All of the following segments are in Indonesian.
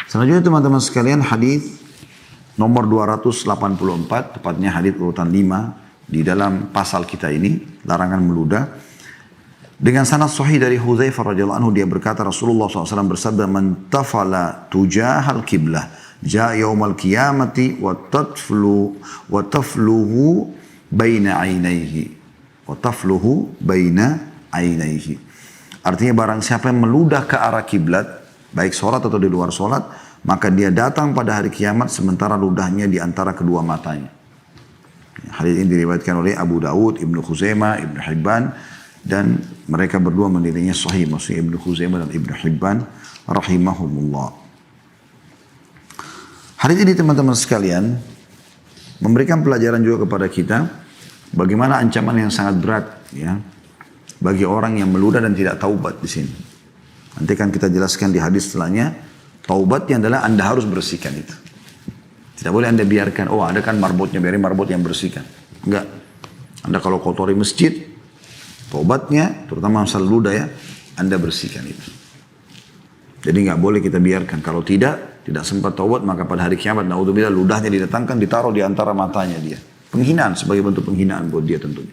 Selanjutnya teman-teman sekalian, hadis nomor 284, tepatnya hadis urutan 5 di dalam pasal kita ini, larangan meludah. Dengan sanad sahih dari Hudzaifah radhiyallahu anhu, dia berkata Rasulullah SAW bersabda, "Man tafala tujahal qiblah, jaa yaumal qiyamati wa tafluhu baina ainaihi." Wa tafluhu baina ainaihi. Artinya barang siapa yang meludah ke arah kiblat, baik sholat atau di luar sholat, maka dia datang pada hari kiamat sementara ludahnya di antara kedua matanya. Hadis ini diriwayatkan oleh Abu Dawud, Ibnu Khuzaimah, Ibnu Hibban, dan mereka berdua menilainya sahih, maksudnya Ibnu Khuzaimah dan Ibnu Hibban rahimahumullah. Hadis ini teman-teman sekalian memberikan pelajaran juga kepada kita bagaimana ancaman yang sangat berat ya bagi orang yang meludah dan tidak taubat di sini. Nanti kan kita jelaskan di hadis setelahnya, taubatnya adalah Anda harus bersihkan itu. Tidak boleh Anda biarkan, oh ada kan marbotnya, biarin marbot yang bersihkan. Enggak. Anda kalau kotori masjid, taubatnya, terutama masalah ludah ya, Anda bersihkan itu. Jadi enggak boleh kita biarkan. Kalau tidak sempat taubat, maka pada hari kiamat, naudzubillah, ludahnya didatangkan, ditaruh di antara matanya dia. Penghinaan, sebagai bentuk penghinaan buat dia tentunya.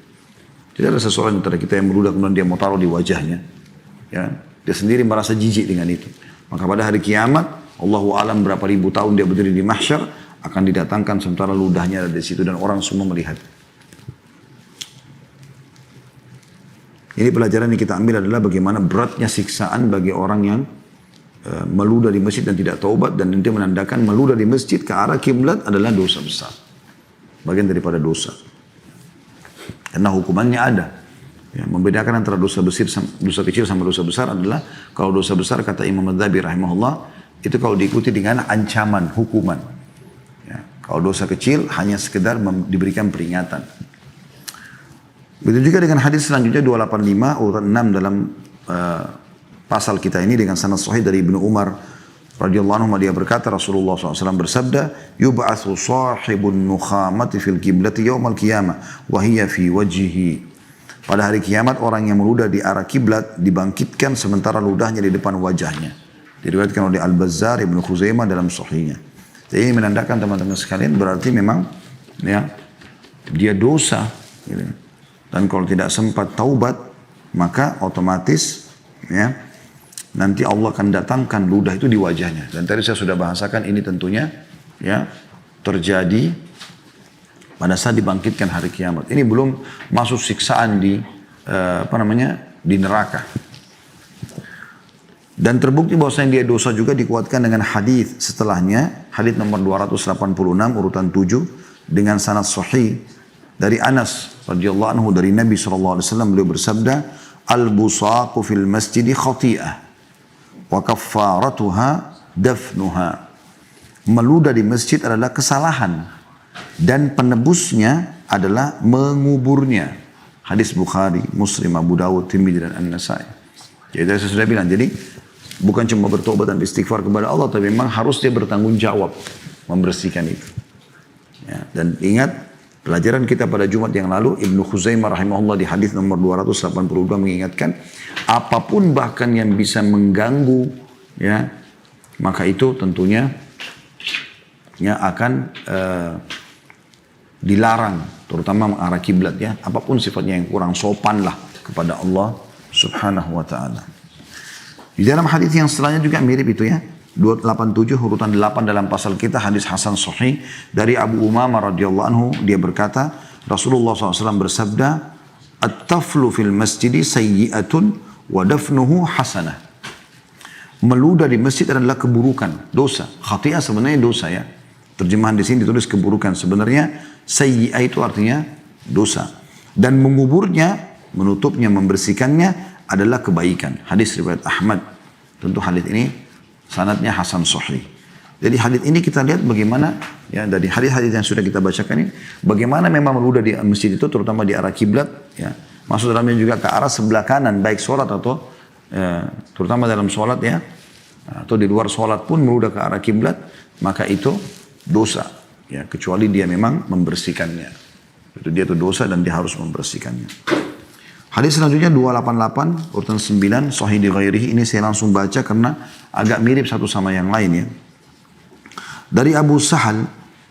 Tidak ada seseorang antara kita yang meludah kemudian dia mau taruh di wajahnya. Ya, dia sendiri merasa jijik dengan itu. Maka pada hari kiamat, Allahu a'lam berapa ribu tahun dia berdiri di mahsyar, akan didatangkan sementara ludahnya ada di situ dan orang semua melihat. Ini pelajaran yang kita ambil adalah bagaimana beratnya siksaan bagi orang yang meludah di masjid dan tidak taubat, dan nanti menandakan meludah di masjid ke arah kiblat adalah dosa besar. Bagian daripada dosa. Karena hukumannya ada. Ya, membedakan antara dosa kecil sama dosa besar adalah kalau dosa besar kata Imam Adz-Dzahabi rahimahullah itu kalau diikuti dengan ancaman hukuman. Ya, kalau dosa kecil hanya sekedar diberikan peringatan. Begitu juga dengan hadis selanjutnya 285 urutan 6 dalam pasal kita ini dengan sanad sahih dari Ibnu Umar radhiyallahu anhu, dia berkata Rasulullah SAW bersabda, "Yub'atsu sahibun nukhamati fil qiblati yaumal qiyamah wa hiya fi wajhihi." Pada hari kiamat orang yang meludah di arah kiblat dibangkitkan sementara ludahnya di depan wajahnya. Diriwayatkan oleh Al-Bazzar, Ibnu Khuzaimah dalam sahihnya. Jadi ini menandakan teman-teman sekalian berarti memang ya dia dosa gitu. Dan kalau tidak sempat taubat maka otomatis ya nanti Allah akan datangkan ludah itu di wajahnya. Dan tadi saya sudah bahasakan ini tentunya ya terjadi pada saat dibangkitkan hari kiamat. Ini belum masuk siksaan di di neraka. Dan terbukti bahwasanya dia dosa juga dikuatkan dengan hadis setelahnya, hadis nomor 286 urutan 7 dengan sanad sahih dari Anas radhiyallahu anhu dari Nabi sallallahu alaihi wasallam, beliau bersabda, "Al-busaqu fil masjidi khati'ah wa kaffaratuha dafnuha." Meludah di masjid adalah kesalahan dan penebusnya adalah menguburnya. Hadis Bukhari, Muslim, Abu Dawud, Tirmidzi dan An-Nasai. Jadi saya sudah bilang, jadi bukan cuma bertobat dan istighfar kepada Allah, tapi memang harus dia bertanggung jawab membersihkan itu. Ya, dan ingat pelajaran kita pada Jumat yang lalu, Ibnu Khuzaimah rahimahullah di hadis nomor 282 mengingatkan, apapun bahkan yang bisa mengganggu, ya, maka itu tentunya ya akan dilarang, terutama mengarah kiblat ya. Apapun sifatnya yang kurang sopan lah kepada Allah Subhanahu wa ta'ala. Di dalam hadis yang setelahnya juga mirip itu ya. 287 urutan 8 dalam pasal kita, hadis hasan sahih dari Abu Umamah radhiyallahu anhu, dia berkata Rasulullah SAW bersabda, "At-taflu fil masjidi sayyi'atun wa dafnuhu hasanah." Meludah di masjid adalah keburukan, dosa. Khati'ah sebenarnya dosa ya. Terjemahan di sini ditulis keburukan. Sebenarnya sayyi'ah itu artinya dosa. Dan menguburnya, menutupnya, membersihkannya adalah kebaikan. Hadis riwayat Ahmad. Tentu hadis ini sanadnya hasan sahih. Jadi hadis ini kita lihat bagaimana ya dari hadis-hadis yang sudah kita bacakan ini, bagaimana memang meludah di masjid itu terutama di arah kiblat ya. Masuk dalamnya juga ke arah sebelah kanan baik sholat atau terutama dalam sholat ya, atau di luar sholat pun meludah ke arah kiblat, maka itu dosa ya, kecuali dia memang membersihkannya. Itu dosa dan dia harus membersihkannya. Hadis selanjutnya 288 urutan 9 sahih di ghairihi, ini saya langsung baca karena agak mirip satu sama yang lain ya. Dari Abu Sahal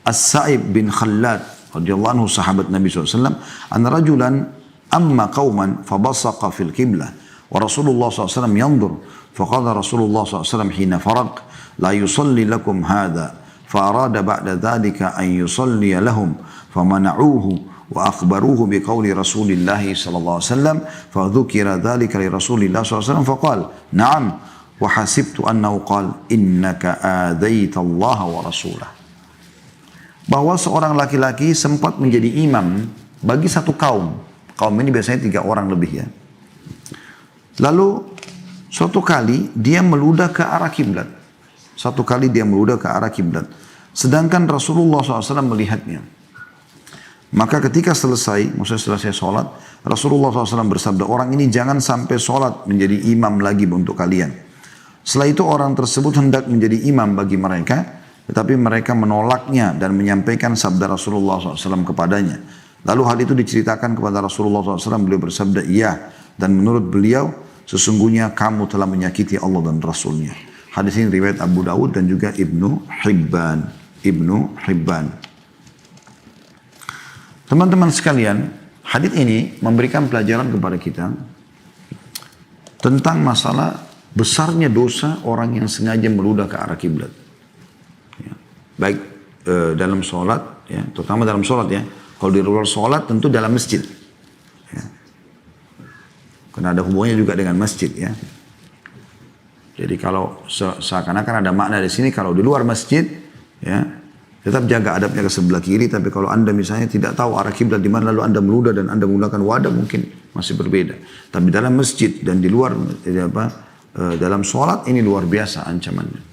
As-Sa'ib bin Khallad radhiyallahu anhu, sahabat Nabi SAW, anna rajulan amma qauman fabasaqa fil qiblah wa Rasulullah SAW yandur, faqala Rasulullah SAW hina faraq la yusalli lakum hadha, فأراد بعد ذلك أن يصلي لهم فمنعوه وأخبروه بقول رسول الله صلى الله عليه وسلم فذكر ذلك لرسول الله صلى الله عليه وسلم فقال نعم وحسبت أنه قال إنك آذيت الله ورسوله. Bahwa seorang laki-laki sempat menjadi imam bagi satu kaum. Kaum ini biasanya 3 orang lebih ya. Lalu suatu kali dia meludah ke arah kiblat. Sedangkan Rasulullah SAW melihatnya. Maka ketika selesai sholat, Rasulullah SAW bersabda, orang ini jangan sampai sholat menjadi imam lagi untuk kalian. Setelah itu orang tersebut hendak menjadi imam bagi mereka, tetapi mereka menolaknya dan menyampaikan sabda Rasulullah SAW kepadanya. Lalu hal itu diceritakan kepada Rasulullah SAW, beliau bersabda, iya, dan menurut beliau, sesungguhnya kamu telah menyakiti Allah dan Rasulnya. Hadis ini riwayat Abu Dawud dan juga Ibnu Hibban. Teman-teman sekalian, hadis ini memberikan pelajaran kepada kita tentang masalah besarnya dosa orang yang sengaja meludah ke arah kiblat. Ya. Baik dalam sholat, ya, terutama dalam sholat ya. Kalau di luar sholat tentu dalam masjid. Ya. Karena ada hubungannya juga dengan masjid ya. Jadi kalau seakan-akan ada makna di sini, kalau di luar masjid, ya, tetap jaga adabnya ke sebelah kiri. Tapi kalau anda misalnya tidak tahu arah kiblat di mana, lalu anda meludah dan anda menggunakan wadah, mungkin masih berbeda. Tapi dalam masjid dan di luar, dalam sholat ini luar biasa ancamannya.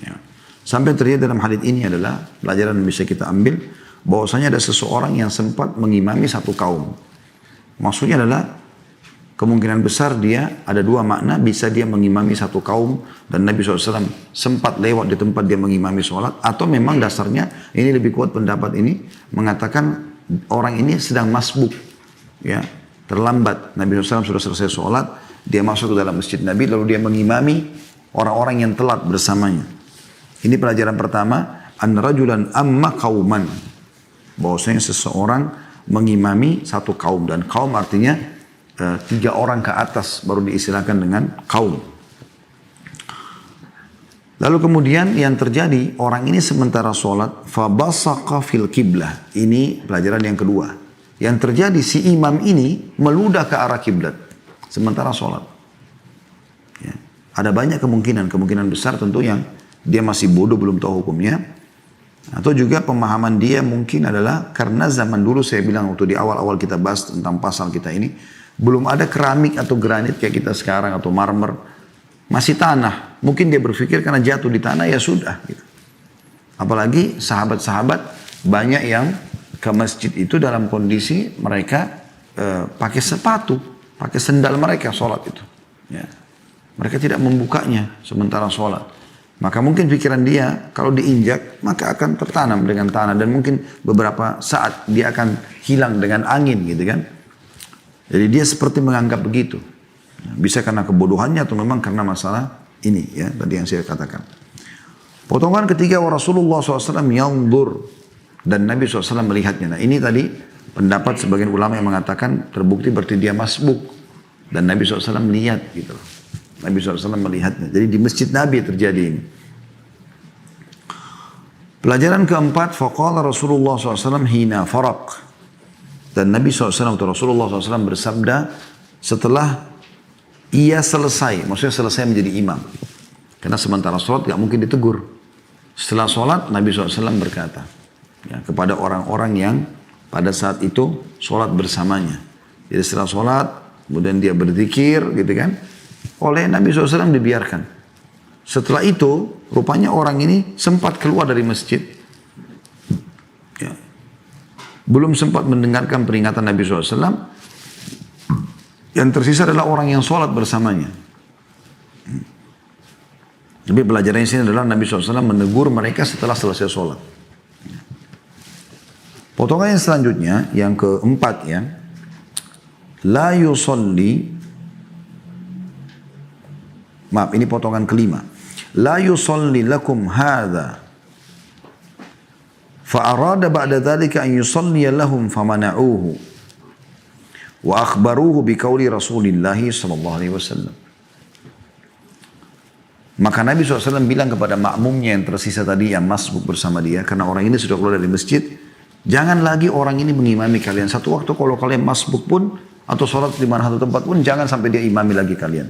Ya. Sampai terjadi dalam hadits ini adalah pelajaran yang bisa kita ambil, bahwasanya ada seseorang yang sempat mengimami satu kaum. Maksudnya adalah kemungkinan besar dia ada 2 makna, bisa dia mengimami satu kaum dan Nabi SAW sempat lewat di tempat dia mengimami sholat, atau memang dasarnya ini lebih kuat pendapat ini mengatakan orang ini sedang masbuk, ya, terlambat. Nabi SAW sudah selesai sholat, dia masuk ke dalam masjid Nabi lalu dia mengimami orang-orang yang telat bersamanya. Ini pelajaran pertama, an rajulan amma qauman, bahwasanya seseorang mengimami satu kaum, dan kaum artinya 3 orang ke atas baru diistilahkan dengan kaum. Lalu kemudian yang terjadi, orang ini sementara sholat, fabasaqa fil qiblah. Ini pelajaran yang kedua. Yang terjadi, si imam ini meludah ke arah kiblat sementara sholat. Ya. Ada banyak kemungkinan besar tentu yang dia masih bodoh, belum tahu hukumnya. Atau juga pemahaman dia mungkin adalah karena zaman dulu, saya bilang waktu di awal-awal kita bahas tentang pasal kita ini, belum ada keramik atau granit kayak kita sekarang atau marmer, masih tanah. Mungkin dia berpikir karena jatuh di tanah ya sudah. Gitu. Apalagi sahabat-sahabat banyak yang ke masjid itu dalam kondisi mereka pakai sepatu, pakai sendal mereka sholat itu. Ya. Mereka tidak membukanya sementara sholat. Maka mungkin pikiran dia kalau diinjak maka akan tertanam dengan tanah, dan mungkin beberapa saat dia akan hilang dengan angin gitu kan. Jadi dia seperti menganggap begitu. Bisa karena kebodohannya atau memang karena masalah ini ya tadi yang saya katakan. Potongan ketiga, wa Rasulullah SAW yandur, dan Nabi SAW melihatnya. Nah ini tadi pendapat sebagian ulama yang mengatakan terbukti berarti dia masbuk, dan Nabi SAW melihat gitu. Nabi SAW melihatnya. Jadi di masjid Nabi terjadi ini. Pelajaran keempat, faqala Rasulullah SAW hina faraq. Dan Nabi SAW atau Rasulullah SAW bersabda setelah ia selesai, maksudnya selesai menjadi imam. Karena sementara sholat gak mungkin ditegur. Setelah sholat Nabi SAW berkata ya, kepada orang-orang yang pada saat itu sholat bersamanya. Jadi setelah sholat kemudian dia berzikir gitu kan. Oleh Nabi SAW dibiarkan. Setelah itu rupanya orang ini sempat keluar dari masjid. Belum sempat mendengarkan peringatan Nabi SAW. Yang tersisa adalah orang yang sholat bersamanya. Tapi pelajaran di sini adalah Nabi SAW menegur mereka setelah selesai sholat. Potongan yang selanjutnya, yang keempat ya. La yusalli. Maaf, ini potongan kelima. La yusalli lakum hadha فأراد بعد ذلك أن يصلي لهم فمنعوه وأخبروه بقول رسول الله صلى الله عليه وسلم. Maka Nabi SAW bilang kepada makmumnya yang tersisa tadi yang masbuk bersama dia, karena orang ini sudah keluar dari masjid, jangan lagi orang ini mengimami kalian. Satu waktu kalau kalian masbuk pun, atau sholat di mana satu tempat pun, jangan sampai dia imami lagi kalian.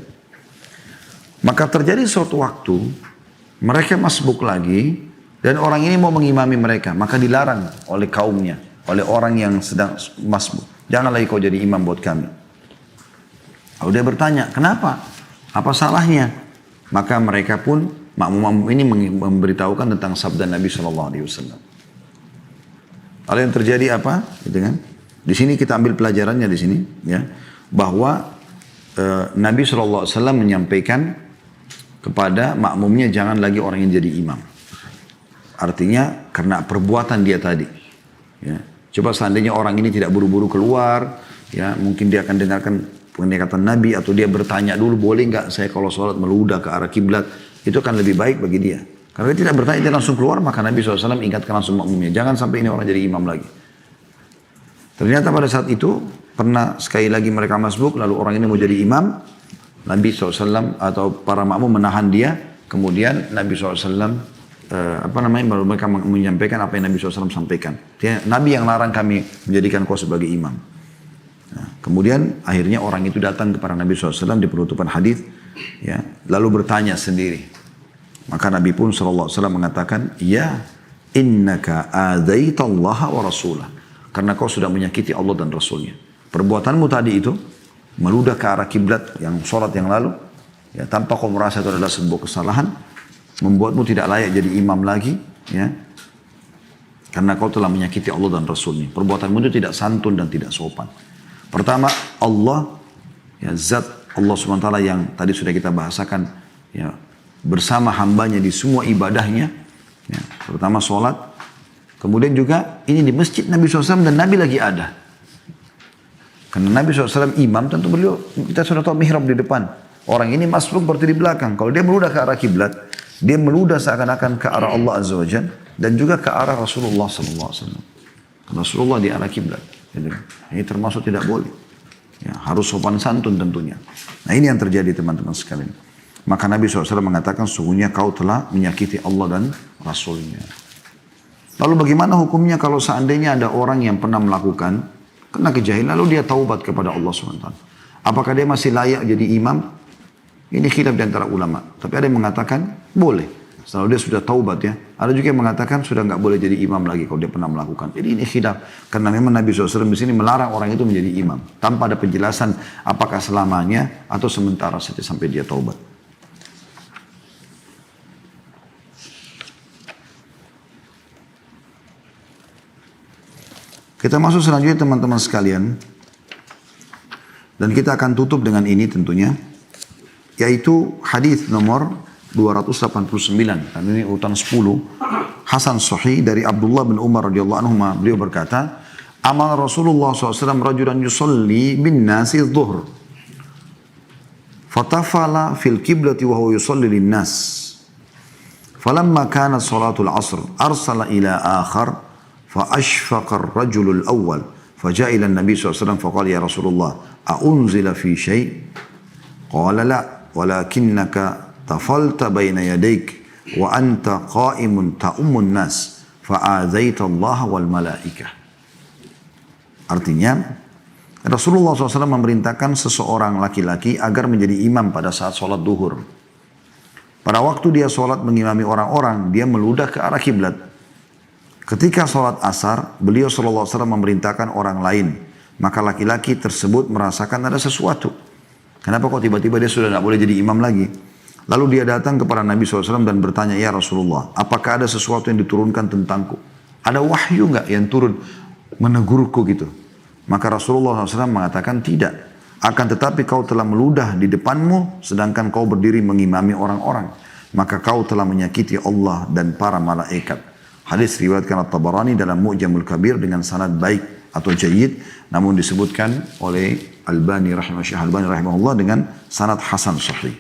Maka terjadi suatu waktu, mereka masbuk lagi, dan orang ini mau mengimami mereka. Maka dilarang oleh kaumnya, oleh orang yang sedang masbuk. Jangan lagi kau jadi imam buat kami. Lalu dia bertanya, kenapa? Apa salahnya? Maka mereka pun, makmum-makmum ini memberitahukan tentang sabda Nabi SAW. Lalu yang terjadi apa? Gitu kan? Di sini kita ambil pelajarannya di sini, ya, bahwa Nabi SAW menyampaikan kepada makmumnya jangan lagi orang yang jadi imam. Artinya karena perbuatan dia tadi. Ya. Coba seandainya orang ini tidak buru-buru keluar, ya, mungkin dia akan dengarkan pendekatan Nabi atau dia bertanya dulu, boleh nggak saya kalau sholat meludah ke arah kiblat, itu akan lebih baik bagi dia. Karena dia tidak bertanya, dia langsung keluar, maka Nabi SAW ingatkan langsung makmumnya, jangan sampai ini orang jadi imam lagi. Ternyata pada saat itu, pernah sekali lagi mereka masbuk, lalu orang ini mau jadi imam, Nabi SAW atau para makmum menahan dia, kemudian Nabi SAW, baru mereka menyampaikan apa yang Nabi SAW sampaikan. Nabi yang larang kami menjadikan kau sebagai imam. Nah, kemudian akhirnya orang itu datang kepada Nabi SAW di penutupan hadis, ya, lalu bertanya sendiri. Maka Nabi pun SAW mengatakan, ya innaka adaitallaha wa rasulah. Karena kau sudah menyakiti Allah dan Rasulnya. Perbuatanmu tadi itu, meludah ke arah kiblat yang sholat yang lalu, ya, tanpa kau merasa itu adalah sebuah kesalahan, membuatmu tidak layak jadi imam lagi, ya, karena kau telah menyakiti Allah dan Rasulnya. Perbuatanmu itu tidak santun dan tidak sopan. Pertama, Allah, ya, zat Allah SWT yang tadi sudah kita bahasakan, ya, bersama hambanya di semua ibadahnya, ya, pertama sholat, kemudian juga ini di masjid Nabi SAW dan Nabi lagi ada. Karena Nabi SAW imam, tentu beliau, kita sudah tahu mihrab di depan. Orang ini masbuk berarti di belakang. Kalau dia meludah ke arah kiblat, dia meludah seakan-akan ke arah Allah Azza wa Jalla dan juga ke arah Rasulullah SAW. Rasulullah di arah kiblat. Ini termasuk tidak boleh. Ya, harus sopan santun tentunya. Nah ini yang terjadi teman-teman sekalian. Maka Nabi SAW mengatakan sesungguhnya kau telah menyakiti Allah dan Rasulnya. Lalu bagaimana hukumnya kalau seandainya ada orang yang pernah melakukan kena kejahilan lalu dia taubat kepada Allah SWT. Apakah dia masih layak jadi imam? Ini khilaf di antara ulama. Tapi ada yang mengatakan boleh. Setelah dia sudah taubat, ya. Ada juga yang mengatakan sudah nggak boleh jadi imam lagi kalau dia pernah melakukan. Jadi ini khilaf. Karena memang Nabi SAW di sini melarang orang itu menjadi imam. Tanpa ada penjelasan apakah selamanya atau sementara saja sampai dia taubat. Kita masuk selanjutnya teman-teman sekalian. Dan kita akan tutup dengan ini tentunya. Yaitu hadis nomor 289. Dan ini urutan 10. Hasan Sahih dari Abdullah bin Umar radhiyallahu anhu. Beliau berkata, amal Rasulullah SAW rajulan yusalli bin nasi dhuhr. Fatafala fil kiblati wa huwa yusalli lin nas. Falamma kanat salatul asr arsala ila akhar fa ashfaqa ar-rajul al-awwal faja'a ila an-nabi SAW faqala ya Rasulullah a'unzila fi shay' qala la walakinnaka tafalta baina yadayk wa anta qa'imun ta'ummun nas fa'adzaita Allah wal malaikah. Artinya Rasulullah SAW memerintahkan seseorang laki-laki agar menjadi imam pada saat sholat duhur. Pada waktu dia sholat mengimami orang-orang, dia meludah ke arah kiblat. Ketika sholat asar, beliau SAW memerintahkan orang lain. Maka laki-laki tersebut merasakan ada sesuatu. Kenapa kok tiba-tiba dia sudah tidak boleh jadi imam lagi? Lalu dia datang kepada Nabi SAW dan bertanya, ya Rasulullah, apakah ada sesuatu yang diturunkan tentangku? Ada wahyu nggak yang turun menegurku gitu? Maka Rasulullah SAW mengatakan tidak. Akan tetapi kau telah meludah di depanmu, sedangkan kau berdiri mengimami orang-orang. Maka kau telah menyakiti Allah dan para malaikat. Hadis riwayatkan At-Tabarani dalam Mu'jamul Kabir dengan sanad baik atau jayyid, namun disebutkan oleh Albani rahimahullah dengan sanad hasan sahih.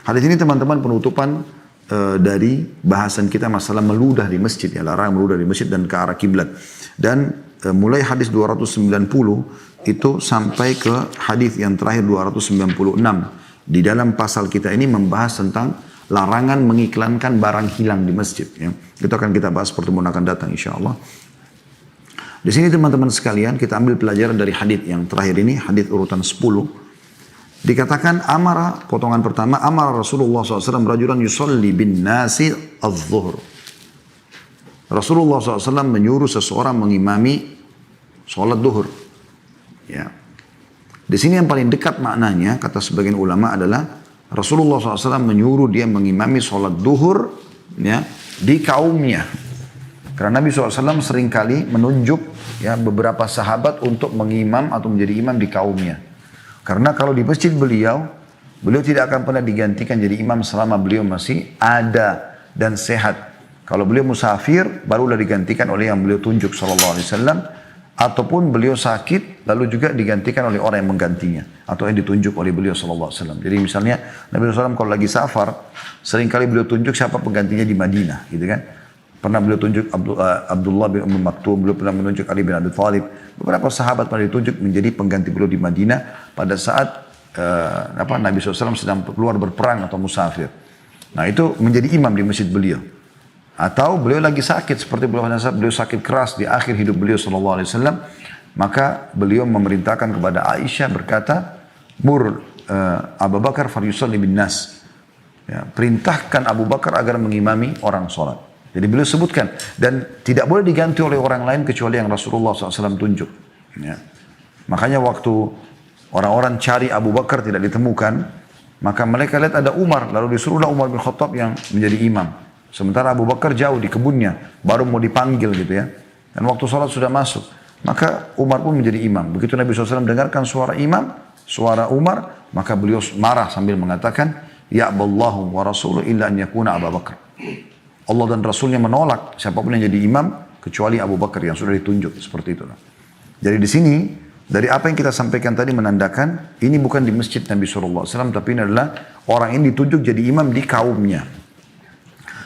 Hadis ini teman-teman penutupan dari bahasan kita masalah meludah di masjid, ya, larangan meludah di masjid dan ke arah kiblat. Dan mulai hadis 290 itu sampai ke hadis yang terakhir 296. Di dalam pasal kita ini membahas tentang larangan mengiklankan barang hilang di masjid. Ya. Itu akan kita bahas pertemuan akan datang insya Allah. Di sini teman-teman sekalian kita ambil pelajaran dari hadis yang terakhir ini, hadis urutan 10. Dikatakan amara, potongan pertama, amara Rasulullah SAW rajulan yusalli bin nasi az-zuhr. Rasulullah SAW menyuruh seseorang mengimami sholat duhur. Ya. Di sini yang paling dekat maknanya, kata sebagian ulama adalah Rasulullah SAW menyuruh dia mengimami sholat duhur, ya, di kaumnya. Karena Nabi SAW seringkali menunjuk, ya, beberapa sahabat untuk mengimam atau menjadi imam di kaumnya. Karena kalau di masjid beliau tidak akan pernah digantikan jadi imam selama beliau masih ada dan sehat. Kalau beliau musafir, barulah digantikan oleh yang beliau tunjuk sallallahu alaihi wasallam. Ataupun beliau sakit, lalu juga digantikan oleh orang yang menggantinya. Atau yang ditunjuk oleh beliau sallallahu alaihi wasallam. Jadi misalnya Nabi SAW kalau lagi safar, seringkali beliau tunjuk siapa penggantinya di Madinah, gitu kan. Pernah beliau tunjuk Abdullah bin Maktum, beliau pernah menunjuk Ali bin Abi Thalib. Beberapa sahabat pernah ditunjuk menjadi pengganti beliau di Madinah pada saat Nabi SAW sedang keluar berperang atau musafir. Nah itu menjadi imam di masjid beliau. Atau beliau lagi sakit, seperti beliau sakit keras di akhir hidup beliau SAW. Maka beliau memerintahkan kepada Aisyah berkata, Mur Abu Bakar falyusalli bin nas. Ya, perintahkan Abu Bakar agar mengimami orang sholat. Jadi beliau sebutkan, dan tidak boleh diganti oleh orang lain kecuali yang Rasulullah SAW tunjuk. Ya. Makanya waktu orang-orang cari Abu Bakar tidak ditemukan, maka mereka lihat ada Umar, lalu disuruhlah Umar bin Khattab yang menjadi imam. Sementara Abu Bakar jauh di kebunnya, baru mau dipanggil gitu ya. Dan waktu sholat sudah masuk, maka Umar pun menjadi imam. Begitu Nabi SAW dengarkan suara imam, suara Umar, maka beliau marah sambil mengatakan, Ya Allahu wa Rasuluh illa an yakuna Abu Bakar. Allah dan Rasulnya menolak siapapun yang jadi imam kecuali Abu Bakar yang sudah ditunjuk, seperti itu. Jadi di sini dari apa yang kita sampaikan tadi menandakan ini bukan di masjid Nabi SAW, tapi ini adalah orang ini ditunjuk jadi imam di kaumnya.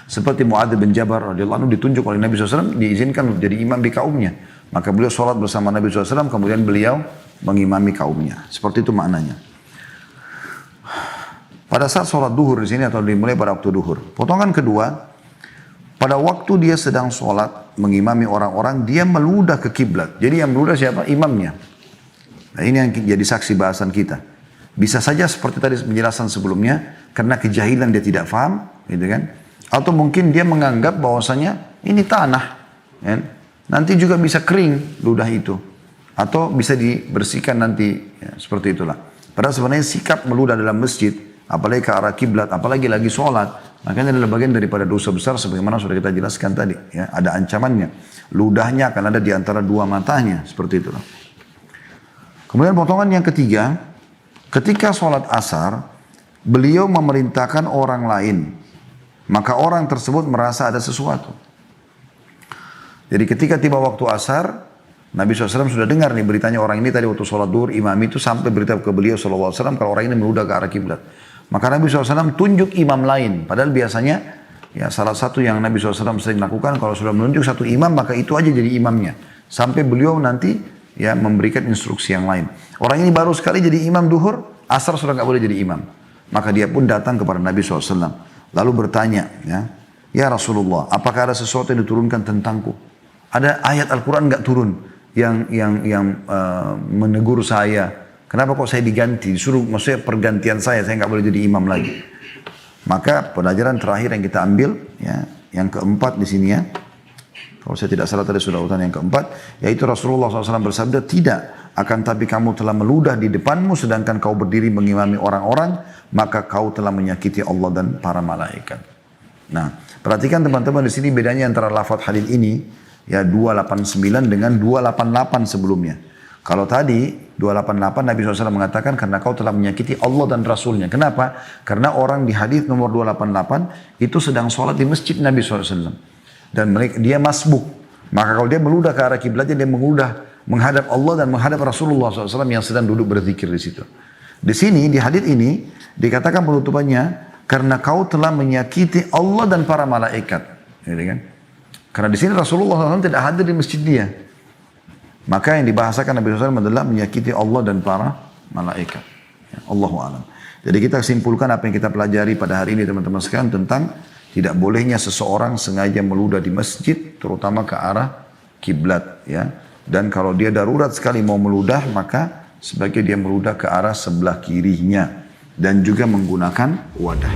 Seperti Muadz bin Jabal radhiyallahu anhu ditunjuk oleh Nabi SAW, diizinkan menjadi imam di kaumnya. Maka beliau sholat bersama Nabi SAW, kemudian beliau mengimami kaumnya. Seperti itu maknanya. Pada saat sholat duhur di sini atau dimulai pada waktu duhur. Potongan kedua. Pada waktu dia sedang sholat, mengimami orang-orang, dia meludah ke kiblat. Jadi yang meludah siapa? Imamnya. Nah ini yang jadi saksi bahasan kita. Bisa saja seperti tadi penjelasan sebelumnya, karena kejahilan dia tidak faham, gitu kan? Atau mungkin dia menganggap bahwasanya ini tanah, kan? Nanti juga bisa kering ludah itu. Atau bisa dibersihkan nanti, ya, seperti itulah. Padahal sebenarnya sikap meludah dalam masjid, apalagi ke arah kiblat, apalagi lagi sholat, makanya adalah bagian daripada dosa besar sebagaimana sudah kita jelaskan tadi. Ya, ada ancamannya. Ludahnya akan ada di antara dua matanya. Seperti itulah. Kemudian potongan yang ketiga. Ketika sholat asar. Beliau memerintahkan orang lain. Maka orang tersebut merasa ada sesuatu. Jadi ketika tiba waktu asar. Nabi SAW sudah dengar nih beritanya orang ini tadi waktu sholat duhur. Imam itu sampai berita ke beliau SAW. Kalau orang ini meludah ke arah kiblat. Maka Nabi SAW tunjuk imam lain. Padahal biasanya ya salah satu yang Nabi SAW sering lakukan. Kalau sudah menunjuk satu imam maka itu aja jadi imamnya. Sampai beliau nanti ya memberikan instruksi yang lain. Orang ini baru sekali jadi imam duhur. Asar sudah nggak boleh jadi imam. Maka dia pun datang kepada Nabi SAW. Lalu bertanya. Ya Rasulullah, apakah ada sesuatu yang diturunkan tentangku? Ada ayat Al-Quran nggak turun yang menegur saya. Kenapa kok saya diganti? Disuruh, maksudnya pergantian saya nggak boleh jadi imam lagi. Maka pelajaran terakhir yang kita ambil, ya, yang keempat di sini ya. Kalau saya tidak salah tadi sudah urutan yang keempat, yaitu Rasulullah SAW bersabda, tidak, akan tapi kamu telah meludah di depanmu, sedangkan kau berdiri mengimami orang-orang, maka kau telah menyakiti Allah dan para malaikat. Nah, perhatikan teman-teman di sini bedanya antara lafaz hadis ini, ya 289 dengan 288 sebelumnya. Kalau tadi 288 Nabi SAW mengatakan karena kau telah menyakiti Allah dan Rasulnya. Kenapa? Karena orang di hadis nomor 288 itu sedang sholat di masjid Nabi SAW. Dan dia masbuk. Maka kalau dia meludah ke arah kiblatnya, dia meludah menghadap Allah dan menghadap Rasulullah SAW yang sedang duduk berzikir di situ. Di sini, di hadis ini, dikatakan penutupannya, karena kau telah menyakiti Allah dan para malaikat. Gitu kan? Karena di sini Rasulullah SAW tidak hadir di masjid dia. Maka yang dibahasakan Nabi SAW adalah menyakiti Allah dan para malaikat. Ya, Allahu a'lam. Jadi kita simpulkan apa yang kita pelajari pada hari ini teman-teman sekalian tentang tidak bolehnya seseorang sengaja meludah di masjid, terutama ke arah kiblat. Ya. Dan kalau dia darurat sekali mau meludah, maka sebaiknya dia meludah ke arah sebelah kirinya. Dan juga menggunakan wadah.